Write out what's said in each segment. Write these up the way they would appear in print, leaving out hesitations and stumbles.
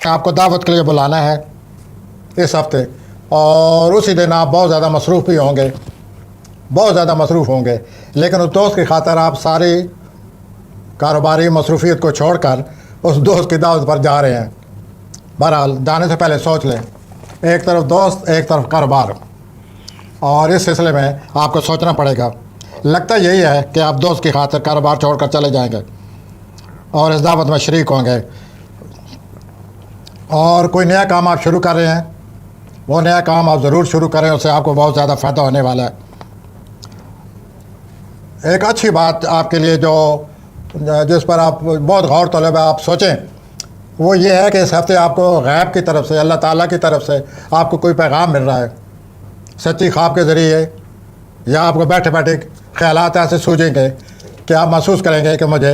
आपको दावत के लिए बुलाना है इस हफ्ते, और उसी दिन आप बहुत ज़्यादा मसरूफ़ भी होंगे, बहुत ज़्यादा मसरूफ़ होंगे, लेकिन उस दोस्त की खातर आप सारी कारोबारी मसरूफियत को छोड़कर उस दोस्त की दावत पर जा रहे हैं। बहरहाल जाने से पहले सोच लें, एक तरफ दोस्त एक तरफ कारोबार, और इस सिलसिले में आपको सोचना पड़ेगा। लगता यही है कि आप दोस्त की खातिर कारोबार छोड़कर चले जाएंगे और इस दावत में शरीक होंगे, और कोई नया काम आप शुरू कर रहे हैं, वो नया काम आप ज़रूर शुरू करें, उससे आपको बहुत ज़्यादा फ़ायदा होने वाला है। एक अच्छी बात आपके लिए जिस पर आप बहुत गौर तलब है आप सोचें, वो ये है कि इस हफ्ते आपको गैब की तरफ से, अल्लाह ताला की तरफ से आपको कोई पैगाम मिल रहा है, सच्ची ख्वाब के ज़रिए, या आपको बैठे बैठे ख्यालात ऐसे सूझेंगे कि आप महसूस करेंगे कि मुझे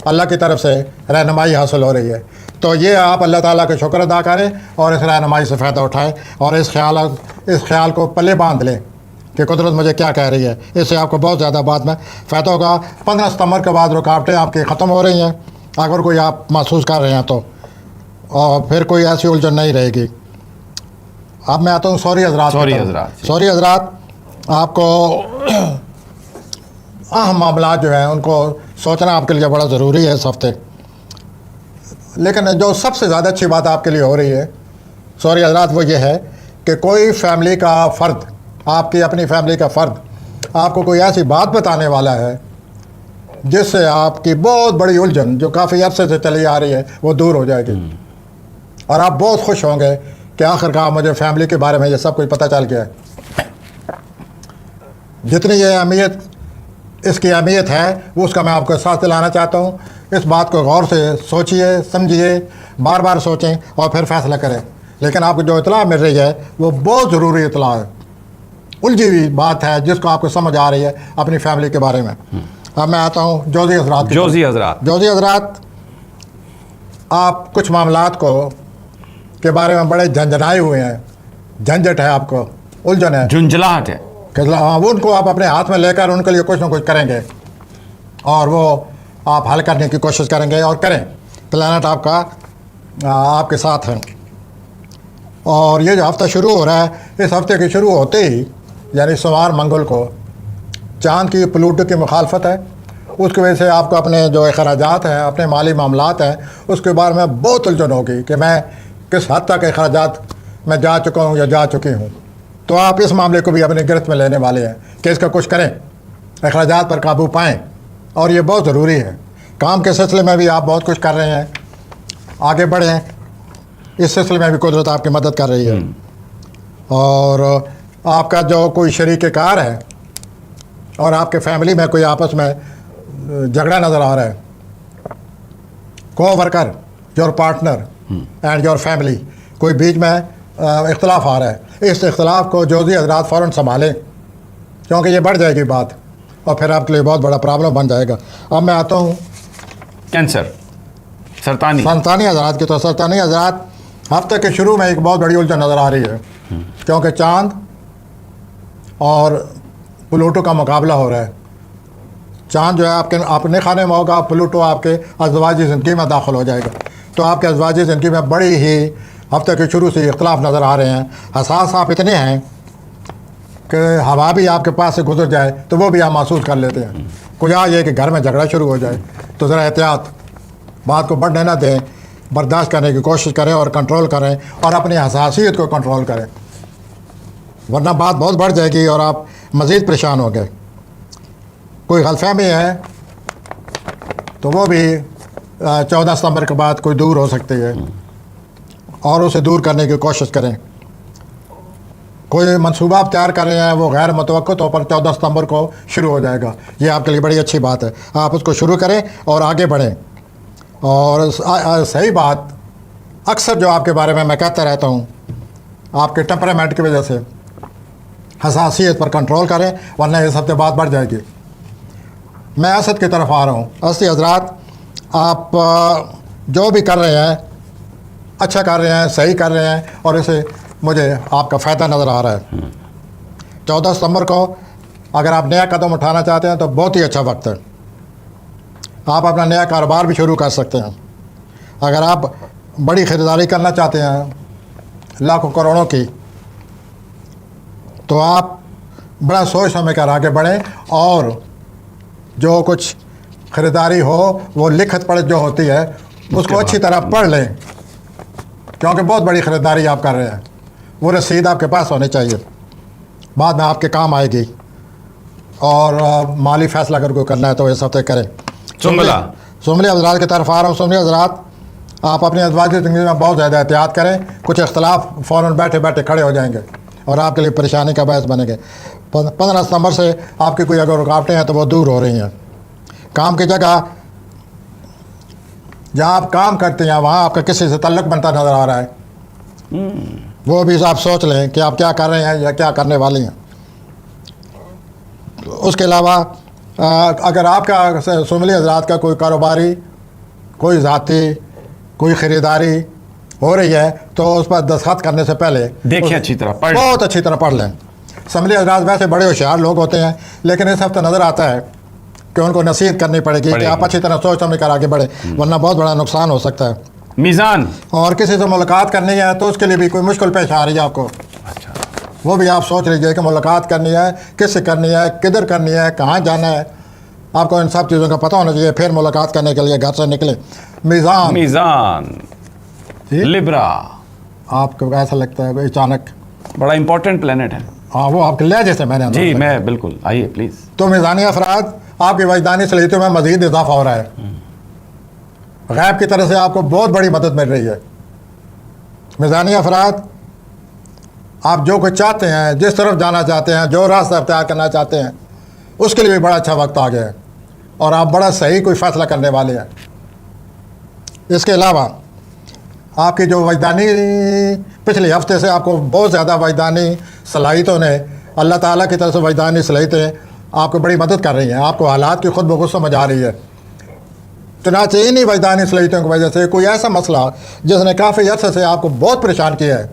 अल्लाह की तरफ से रहनुमाई हासिल हो रही है। तो ये आप अल्लाह ताला का शुक्र अदा करें और इस रहनुमाई से फ़ायदा उठाएं, और इस ख्याल को पल्ले बांध लें कि कुदरत मुझे क्या कह रही है। इससे आपको बहुत ज़्यादा बाद में फ़ायदा होगा। 15 सितंबर के बाद रुकावटें आपकी ख़त्म हो रही हैं, अगर कोई आप महसूस कर रहे हैं तो, और फिर कोई ऐसी उलझन नहीं रहेगी। अब मैं आता हूँ सॉरी हजरात, आपको अहम मामला जो हैं उनको सोचना आपके लिए बड़ा ज़रूरी है इस हफ्ते। लेकिन जो सबसे ज़्यादा अच्छी बात आपके लिए हो रही है सॉरी हजरात, वो ये है कि कोई फैमिली का फ़र्द, आपकी अपनी फैमिली का फ़र्द आपको कोई ऐसी बात बताने वाला है जिससे आपकी बहुत बड़ी उलझन जो काफ़ी अरसे से चली आ रही है वो दूर हो जाएगी, और आप बहुत खुश होंगे कि आखिरकार मुझे फैमिली के बारे में ये सब कुछ पता चल गया है। जितनी ये इसकी अहमियत है वो उसका मैं आपको साथ दिलाना चाहता हूँ। इस बात को गौर से सोचिए, समझिए, बार बार सोचें और फिर फैसला करें। लेकिन आपको जो इतला मिल रही है वो बहुत ज़रूरी इतला है, उलझी हुई बात है जिसको आपको समझ आ रही है अपनी फैमिली के बारे में। अब मैं आता हूँ जोजी हजरात, आप कुछ मामलात के बारे में बड़े झंझनाए हुए हैं, झंझट है, आपको उलझन है, झुंझलाहट है कि वो उनको आप अपने हाथ में लेकर उनके लिए कुछ ना कुछ करेंगे, और वो आप हल करने की कोशिश करेंगे और करें। प्लानट आपका आपके साथ है, और ये जो हफ्ता शुरू हो रहा है, इस हफ्ते के शुरू होते ही यानी सोमवार मंगल को चाँद की प्लूटो की मुखालफत है। उसकी वजह से आपको अपने जो अखराजात हैं, अपने माली मामलात हैं, उसके बारे में बहुत उलझन होगी कि मैं किस हद तक अखराजात में जा चुका हूँ या जा चुकी हूँ। तो आप इस मामले को भी अपनी गिरफ्त में लेने वाले हैं कि इसका कुछ करें, अखराजात पर काबू पाएँ, और ये बहुत ज़रूरी है। काम के सिलसिले में भी आप बहुत कुछ कर रहे हैं, आगे बढ़ें, इस सिलसिले में भी कुदरत आपकी मदद कर रही है। और आपका जो कोई शरीक कार है और आपके फैमिली में कोई आपस में झगड़ा नज़र आ रहा है, co-worker, your partner and your family, कोई बीच में इख्तलाफ आ रहा है, इस इख्तलाफ को जोजी हजरात फ़ौरन संभालें, क्योंकि ये बढ़ जाएगी बात और फिर आपके लिए बहुत बड़ा प्रॉब्लम बन जाएगा। अब मैं आता हूँ कैंसर, सरतानी हजरात की। तो सरतानी हजरात, हफ्ते के शुरू में एक बहुत बड़ी उलझन नज़र आ रही है, क्योंकि चाँद और प्लूटो का मुकाबला हो रहा है। चाँद जो है आपके अपने खाने में होगा, प्लूटो आपके अज़वाजी ज़िंदगी में दाखिल हो जाएगा। तो आपके अज़वाजी ज़िंदगी में बड़ी ही हफ्ते के शुरू से इख्तलाफ नज़र आ रहे हैं। हसास आप इतने हैं कि हवा भी आपके पास से गुजर जाए तो वो भी आप महसूस कर लेते हैं। कुछ ये कि घर में झगड़ा शुरू हो जाए तो ज़रा एहतियात, बात को बढ़ने ना दें, बर्दाश्त करने की कोशिश करें और कंट्रोल करें और अपनी हसासियत को कंट्रोल करें, वरना बात बहुत बढ़ जाएगी और आप मज़ीद परेशान हो गए। कोई गलतफहमी है तो वो भी 14 सितंबर के बाद कोई दूर हो सकती है, और उसे दूर करने की कोशिश करें। कोई मनसूबा आप तैयार कर रहे हैं, वो गैर मुतवक्कित तौर पर 14 सितंबर को शुरू हो जाएगा। ये आपके लिए बड़ी अच्छी बात है, आप उसको शुरू करें और आगे बढ़ें। और सही बात, अक्सर जो आपके बारे में मैं कहता रहता हूँ, आपके टेम्परामेंट की वजह से हसासियत पर कंट्रोल करें, वरना इस हफ्ते बात बढ़ जाएगी। मैं असद की तरफ आ रहा हूँ। असद हजरात, आप जो भी कर रहे हैं अच्छा कर रहे हैं, सही कर रहे हैं, और इसे मुझे आपका फ़ायदा नज़र आ रहा है। 14 सितंबर को अगर आप नया कदम उठाना चाहते हैं तो बहुत ही अच्छा वक्त है। आप अपना नया कारोबार भी शुरू कर सकते हैं। अगर आप बड़ी ख़रीदारी करना चाहते हैं लाखों करोड़ों की, तो आप बड़ा सोच समझ कर आगे बढ़ें और जो कुछ ख़रीदारी हो वो लिखत पढ़त जो होती है उसको अच्छी तरह पढ़ लें, क्योंकि बहुत बड़ी ख़रीदारी आप कर रहे हैं। वो रसीद आपके पास होनी चाहिए, बाद में आपके काम आएगी। और माली फ़ैसला अगर कोई करना है तो इस हफ्ते करें। सुमली हज़रात की तरफ आ रहा हूँ। सुमली हज़रात, आप अपनी अज़वाजी ज़िंदगी में बहुत ज़्यादा एहतियात करें। कुछ इख्तलाफ फ़ौरन बैठे बैठे खड़े हो जाएंगे और आपके लिए परेशानी का बायस बनेंगे। 15 सितंबर से आपकी कोई अगर रुकावटें हैं तो वो दूर हो रही हैं। काम की जगह जहाँ आप काम करते हैं वहाँ आपका किसी से तल्लुक़ बनता नज़र आ रहा है, वो भी आप सोच लें कि आप क्या कर रहे हैं या क्या करने वाली हैं। उसके अलावा अगर आपका सुमली हज़रात का कोई कारोबारी, कोई ज़ाती, कोई ख़रीदारी हो रही है तो उस पर दस्तखत करने से पहले देखिए अच्छी तरह पढ़, बहुत अच्छी तरह पढ़ लें। सुमली हज़रात वैसे बड़े होशियार लोग होते हैं, लेकिन इस हफ्ते नज़र आता है कि उनको नसीहत करनी पड़ेगी कि आप अच्छी तरह सोच समझ कर आगे बढ़े, वरना बहुत बड़ा नुकसान हो सकता है। मीज़ान, और किसी से मुलाकात करनी है तो उसके लिए भी कोई मुश्किल पेश आ रही है आपको, अच्छा, वो भी आप सोच लीजिए कि मुलाकात करनी है, किससे करनी है, किधर करनी है, कहाँ जाना है। आपको इन सब चीज़ों का पता होना चाहिए, फिर मुलाकात करने के लिए घर से निकले। मीज़ान, लिब्रा, आपको ऐसा लगता है अचानक बड़ा इंपॉर्टेंट प्लेनेट है। हाँ, वो आपके लहजे से मैंने जी, मैं बिल्कुल, आइए प्लीज़। तो मीज़ानी अफराद, आपकी वजदानी सलीतों में मज़ीद इजाफा हो रहा है। गैब की तरफ से आपको बहुत बड़ी मदद मिल रही है। मीज़ानी अफराद, आप जो कुछ चाहते हैं, जिस तरफ जाना चाहते हैं, जो रास्ता अख्तियार करना चाहते हैं, उसके लिए भी बड़ा अच्छा वक्त आ गया है और आप बड़ा सही कोई फ़ैसला करने वाले हैं। इसके अलावा आपकी जो वजदानी, पिछले हफ्ते से आपको बहुत ज़्यादा वजदानी सलाहियतों ने, अल्लाह ताला की तरफ से वजदानी सलाहियतें आपको बड़ी मदद कर रही हैं। आपको हालात की खुद ब खुद समझ आ रही है। चुनांचे इन्हीं वजदानी सलाहियतों की वजह से कोई ऐसा मसला जिसने काफ़ी अर्से से आपको बहुत परेशान किया है,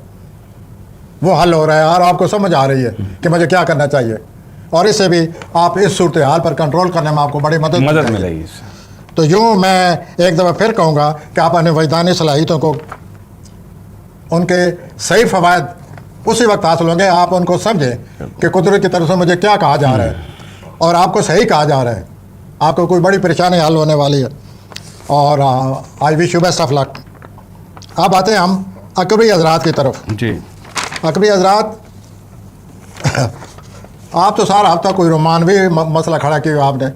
वो हल हो रहा है और आपको समझ आ रही है कि मुझे क्या करना चाहिए, और इससे भी आप इस सूरत हाल पर कंट्रोल करने में आपको बड़ी मदद मिलेगी। तो यूँ मैं एक दफ़ा फिर कहूँगा कि आप अपने वजदानी सलाहियतों को, उनके सही फ़वायद उसी वक्त हासिल होंगे आप उनको समझें कि कुदरत की तरफ से मुझे क्या कहा जा रहा है और आपको सही कहा जा रहा है। आपको कोई बड़ी परेशानी हल होने वाली है और I wish you best of luck. अब आते हैं हम अकबरी हज़रात की तरफ। जी, अकबरी हज़रात, आप तो सारा हफ्ता कोई रोमानवी मसला खड़ा किया आपने,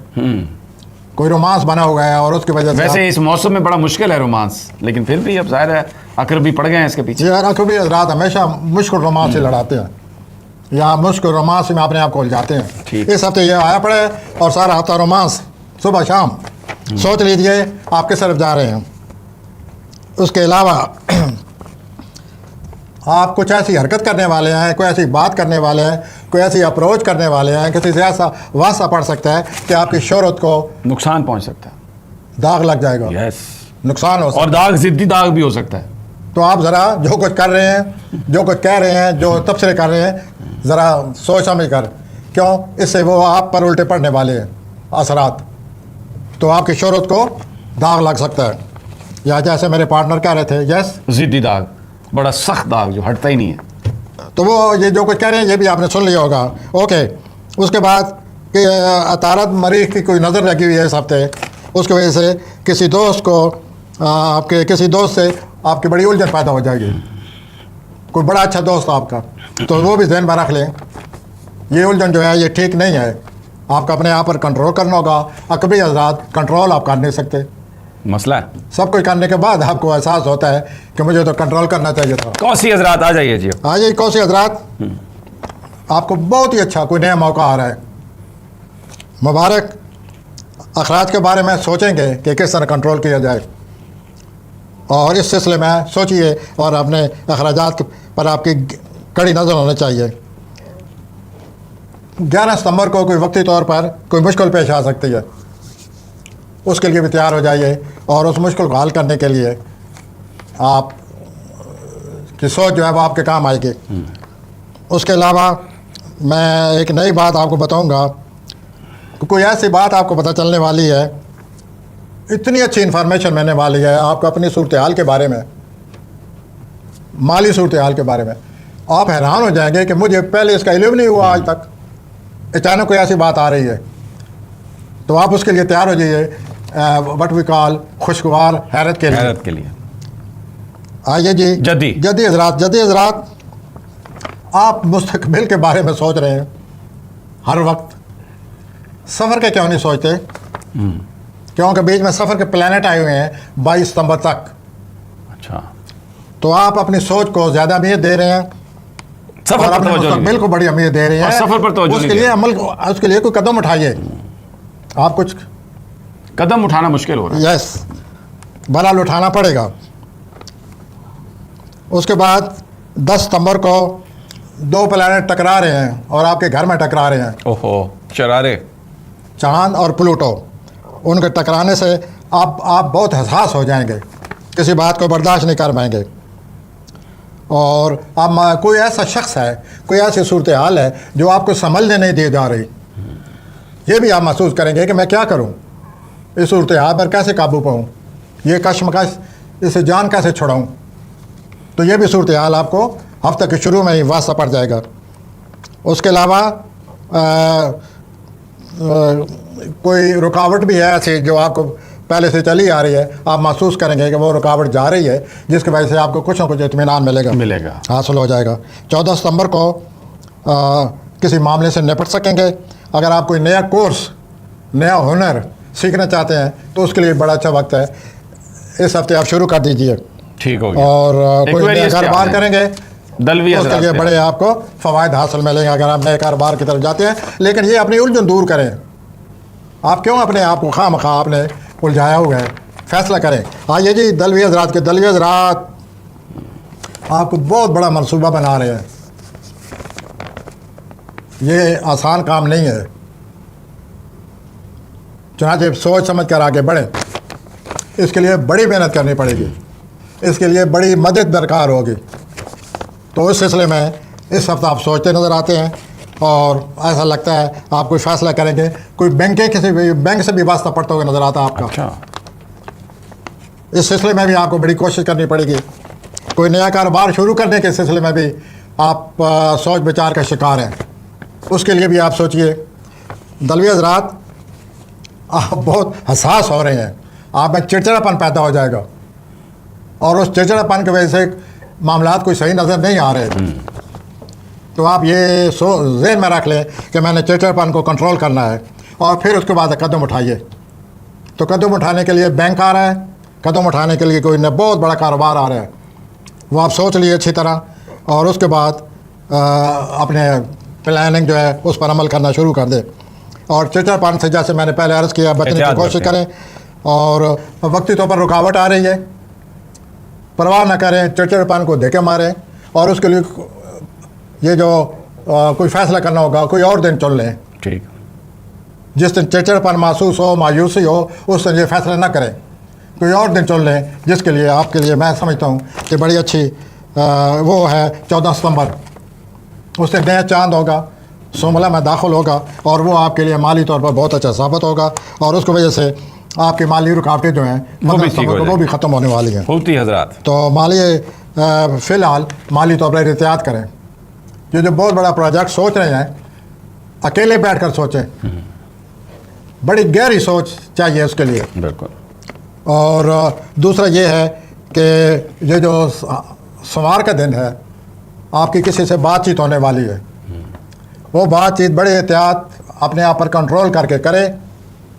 कोई रोमांस बना हुआ है और उसकी वजह से वैसे इस मौसम में बड़ा मुश्किल है रोमांस, लेकिन फिर भी अब जाहिर है अकरबी पड़ गए हैं इसके पीछे। यार, अकबरी हज़रात हमेशा मुश्किल रोमांस से लड़ाते हैं या मुश्किल रोमांस में अपने आप को उलझाते हैं। इस हफ्ते ये आया पड़े और सारा हफ्ता रोमांस, सुबह शाम। सोच लीजिए आप किस तरफ जा रहे हैं। उसके अलावा आप कुछ ऐसी हरकत करने वाले हैं, कोई ऐसी बात करने वाले हैं, कोई ऐसी अप्रोच करने वाले हैं, किसी से ऐसा वास्ता पड़ सकता है कि आपकी शोहरत को नुकसान पहुंच सकता है, दाग लग जाएगा। यस, नुकसान हो सकता है, और दाग ज़िद्दी दाग भी हो सकता है। तो आप ज़रा जो कुछ कर रहे हैं, जो कुछ कह रहे हैं, जो तबसरे कर रहे हैं, ज़रा सोच समझ कर, क्यों इससे वो आप पर उल्टे पड़ने वाले हैं असरात। तो आपकी शोहरत को दाग लग सकता है, या जैसे मेरे पार्टनर कह रहे थे, यस, ज़िद्दी दाग, बड़ा सख्त दाग जो हटता ही नहीं है। तो वो ये जो कुछ कह रहे हैं ये भी आपने सुन लिया होगा। ओके, उसके बाद कि अतारत मरीज की कोई नज़र लगी हुई है इस हफ्ते, उसकी वजह से किसी दोस्त को, आपके किसी दोस्त से आपकी बड़ी उलझन पैदा हो जाएगी, कोई बड़ा अच्छा दोस्त आपका, तो वो भी ध्यान में रख लें। ये उलझन जो है ये ठीक नहीं है, आपको अपने आप पर कंट्रोल करना होगा। अकबरी हज़रात, कंट्रोल आप कर नहीं सकते, मसला है। सब कुछ करने के बाद आपको एहसास होता है कि मुझे तो कंट्रोल करना चाहिए था। कौसी हज़रात आ जाइए जी। हाँ जी, कौसी हज़रात, आपको बहुत ही अच्छा कोई नया मौका आ रहा है, मुबारक। अखराज के बारे में सोचेंगे कि किस तरह कंट्रोल किया जाए, और इस सिलसिले में सोचिए और अपने अखराजात पर आपकी कड़ी नज़र होनी चाहिए। 11 सितंबर को कोई वक्ती तौर पर कोई मुश्किल पेश आ सकती है, उसके लिए भी तैयार हो जाइए और उस मुश्किल को हल करने के लिए आप की सोच जो है वो आपके काम आएगी। उसके अलावा मैं एक नई बात आपको बताऊंगा, कोई ऐसी बात आपको पता चलने वाली है, इतनी अच्छी इन्फॉर्मेशन मिलने वाली है आपको अपनी सूरत हाल के बारे में माली सूरत हाल के बारे में, आप हैरान हो जाएंगे कि मुझे पहले इसका इल्म नहीं हुआ आज तक, अचानक कोई ऐसी बात आ रही है। तो आप उसके लिए तैयार हो जाइए, वट वी कॉल खुशगवार हैरत के लिए। आइए जी, जदी हजरात, आप मुस्तकबिल के बारे में सोच रहे हैं हर वक्त, सफ़र के क्यों नहीं सोचते? क्योंकि बीच में सफ़र के प्लानट आए हुए हैं 22 सितंबर तक। अच्छा, तो आप अपनी सोच को ज़्यादा अहमियत दे रहे हैं, सफर और अपने मुस्तकबिल को बड़ी अहमियत दे रहे हैं, सफर पर तवज्जो उसके लिए अमल, उसके लिए कोई कदम उठाइए। आप कुछ कदम उठाना मुश्किल हो रहा है। यस, बहरहाल उठाना पड़ेगा। उसके बाद 10 सितंबर को 2 प्लैनेट टकरा रहे हैं और आपके घर में टकरा रहे हैं। ओहो, शरारे, चांद और प्लूटो। उनके टकराने से आप बहुत हसास हो जाएंगे, किसी बात को बर्दाश्त नहीं कर पाएंगे। और अब कोई ऐसा शख्स है, कोई ऐसी सूरत हाल है जो आपको समझने नहीं दी जा रही, ये भी आप महसूस करेंगे कि मैं क्या करूं, इस सूरत हाल पर कैसे काबू पाऊं, ये कश्मकश, इसे जान कैसे छुड़ाऊं। तो ये भी सूरत हाल आपको हफ्ते के शुरू में ही वास्ता पड़ जाएगा। उसके अलावा कोई रुकावट भी है ऐसी जो आपको पहले से चली आ रही है, आप महसूस करेंगे कि वो रुकावट जा रही है, जिसकी वजह से आपको कुछ ना कुछ इत्मीनान मिलेगा, हासिल हो जाएगा। 14 सितंबर को किसी मामले से निपट सकेंगे। अगर आप कोई नया कोर्स, नया हुनर सीखना चाहते हैं तो उसके लिए बड़ा अच्छा वक्त है, इस हफ्ते आप शुरू कर दीजिए। ठीक हो गया। और कोई नया कारोबार करेंगे उसके लिए बड़े आपको फ़वायद हासिल मिलेंगे अगर आप नए कारोबार की तरफ जाते हैं। लेकिन ये अपनी उलझन दूर करें। आप क्यों अपने आप को खामखा आपने उलझाया हुआ है, फैसला करें। आइए जी, दलवी हज़रात के दलवी हज़रात आपको बहुत बड़ा मंसूबा बना रहे हैं। ये आसान काम नहीं है, चुनांचे सोच समझ कर आगे बढ़ें। इसके लिए बड़ी मेहनत करनी पड़ेगी, इसके लिए बड़ी मदद दरकार होगी। तो इस सिलसिले में इस हफ्ते आप सोचते नज़र आते हैं और ऐसा लगता है आप कोई फैसला करेंगे। कोई किसी भी बैंक से भी वास्ता पड़ता हुआ नज़र आता है आपका। अच्छा। इस सिलसिले में भी आपको बड़ी कोशिश करनी पड़ेगी। कोई नया कारोबार शुरू करने के सिलसिले में भी आप सोच विचार का शिकार हैं, उसके लिए भी आप सोचिए। दलवी हज़रात, आप बहुत हसास हो रहे हैं, आप में चिड़चिड़ापन पैदा हो जाएगा और उस चिड़चिड़ापन की वजह से मामलात कोई सही नज़र नहीं आ रहे। तो आप ये ज़हन में रख लें कि मैंने चिड़चिड़ापन को कंट्रोल करना है और फिर उसके बाद कदम उठाइए। तो कदम उठाने के लिए बैंक आ रहा है, कदम उठाने के लिए कोई न बहुत बड़ा कारोबार आ रहा है, वो आप सोच लिए अच्छी तरह और उसके बाद अपने प्लानिंग जो है उस पर अमल करना शुरू कर दें। और चिड़चिड़ापन से, जैसे मैंने पहले अर्ज़ किया, बचने की कोशिश करें। और वक्ती तौर पर रुकावट आ रही है, परवाह न करें, चिड़चिड़ापन को धक्के मारें और उसके लिए ये जो कोई फैसला करना होगा कोई और दिन चुन लें। ठीक, जिस दिन चिड़चिड़ापन महसूस हो, मायूसी हो, उस दिन ये फैसला ना करें, कोई और दिन चुन लें जिसके लिए आपके लिए मैं समझता हूँ कि बड़ी अच्छी वो है 14 सितंबर। उस दिन नया चांद होगा, सोमला में दाखिल होगा और वो आपके लिए माली तौर पर बहुत अच्छा साबित होगा और उसकी वजह से आपकी माली रुकावटें जो हैं वो भी ख़त्म होने वाली हैं। होती हज़रात, तो माली फ़िलहाल माली तौर पर एहतियात करें। ये जो बहुत बड़ा प्रोजेक्ट सोच रहे हैं, अकेले बैठकर सोचें, बड़ी गहरी सोच चाहिए उसके लिए। बिल्कुल। और दूसरा ये है कि ये जो सोमवार का दिन है, आपकी किसी से बातचीत होने वाली है, वो बातचीत बड़े एहतियात अपने आप पर कंट्रोल करके करें,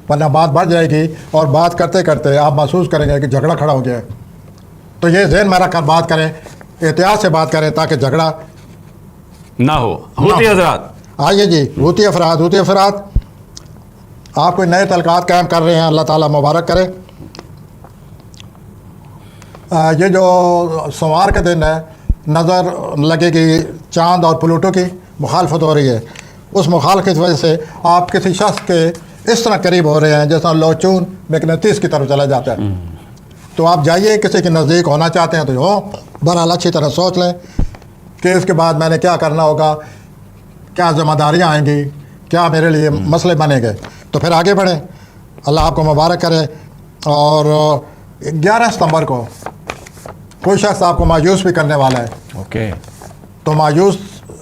वरना बात बढ़ जाएगी और बात करते करते आप महसूस करेंगे कि झगड़ा खड़ा हो गया है। तो ये ज़हन में रखकर बात करें, एहतियात से बात करें ताकि झगड़ा ना हो। होती हज़रात, आइए जी, होती अफराद आप कोई नए तलकात कायम कर रहे हैं, अल्लाह ताला मुबारक करे। ये जो सोमवार का दिन है, नज़र लगेगी चांद और प्लूटो की मुखालफत हो रही है। उस मुखालफत की वजह से आप किसी शख्स के इस तरह करीब हो रहे हैं जैसा लोचून मैग्नेटिस की तरफ चला जाता है। तो आप जाइए, किसी के नज़दीक होना चाहते हैं तो हो, बहरहाल अच्छी तरह सोच लें कि इसके बाद मैंने क्या करना होगा, क्या ज़िम्मेदारियाँ आएंगी, क्या मेरे लिए मसले बनेंगे, तो फिर आगे बढ़ें। अल्लाह आपको मुबारक करे। और 11 सितंबर को कोई शख्स आपको मायूस भी करने वाला है ओके, तो मायूस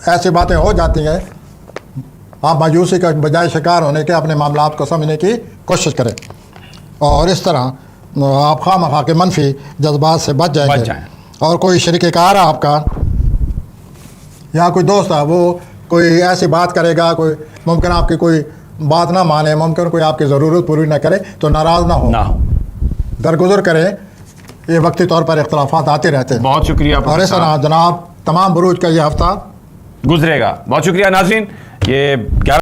ऐसी बातें हो जाती हैं, आप मायूसी का बजाय शिकार होने के अपने मामलात को समझने की कोशिश करें और इस तरह आप खामखा के मनफी जज्बात से बच जाएंगे। जाएं। और कोई शरीकेकार है आपका या कोई दोस्त है, वो कोई ऐसी बात करेगा, कोई मुमकिन आपकी कोई बात ना माने, मुमकिन कोई आपकी ज़रूरत पूरी ना करे, तो नाराज़ ना हो, दरगुजर करें। ये वक्ती तौर पर इख्तलाफात आते रहते हैं। बहुत शुक्रिया और इस तरह जनाब तमाम बुरूज का ये हफ्ता गुजरेगा। बहुत शुक्रिया नाज़रीन, ये 11